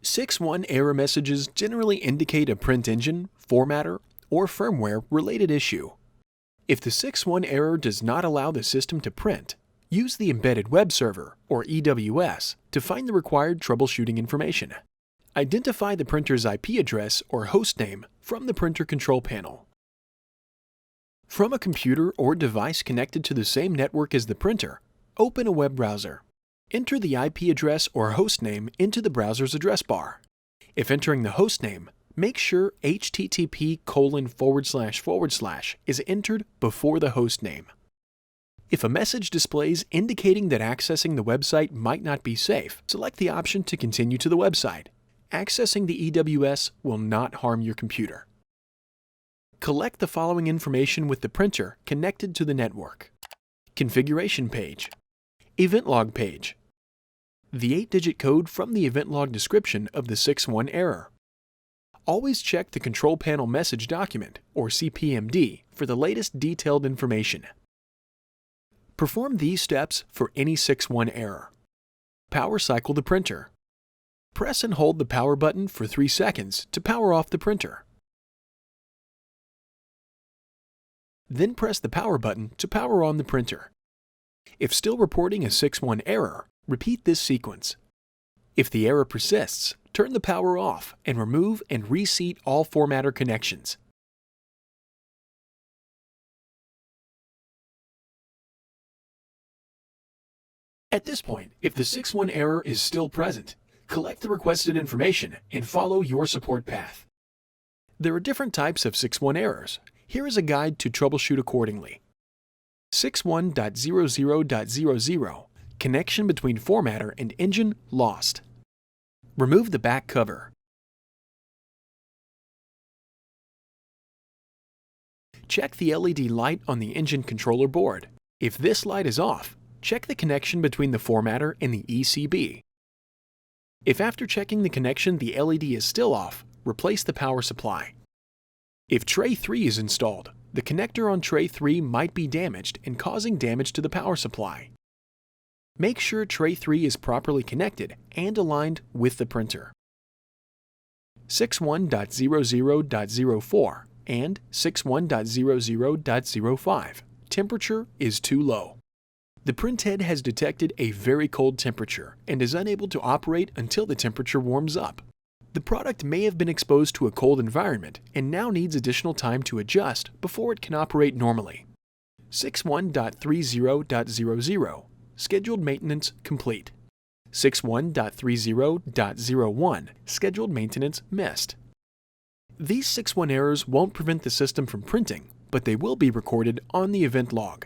61 error messages generally indicate a print engine, formatter, or firmware-related issue. If the 61 error does not allow the system to print, use the Embedded Web Server, or EWS, to find the required troubleshooting information. Identify the printer's IP address or hostname from the printer control panel. From a computer or device connected to the same network as the printer, open a web browser. Enter the IP address or hostname into the browser's address bar. If entering the hostname, make sure http:// is entered before the hostname. If a message displays indicating that accessing the website might not be safe, select the option to continue to the website. Accessing the EWS will not harm your computer. Collect the following information with the printer connected to the network: configuration page, event log page, the 8-digit code from the event log description of the 61 error. Always check the control panel message document, or CPMD, for the latest detailed information. Perform these steps for any 61 error. Power cycle the printer. Press and hold the power button for 3 seconds to power off the printer. Then press the power button to power on the printer. If still reporting a 61 error, repeat this sequence. If the error persists, turn the power off and remove and reseat all formatter connections. At this point, if the 61 error is still present, collect the requested information and follow your support path. There are different types of 61 errors. Here is a guide to troubleshoot accordingly. 61.00.00 Connection between formatter and engine lost. Remove the back cover. Check the LED light on the engine controller board. If this light is off, check the connection between the formatter and the ECB. If after checking the connection the LED is still off, replace the power supply. If tray 3 is installed, the connector on tray 3 might be damaged and causing damage to the power supply. Make sure tray 3 is properly connected and aligned with the printer. 61.00.04 and 61.00.05 Temperature is too low. The printhead has detected a very cold temperature and is unable to operate until the temperature warms up. The product may have been exposed to a cold environment and now needs additional time to adjust before it can operate normally. 61.30.00 Scheduled maintenance complete. 61.30.01 Scheduled maintenance missed. These 61 errors won't prevent the system from printing, but they will be recorded on the event log.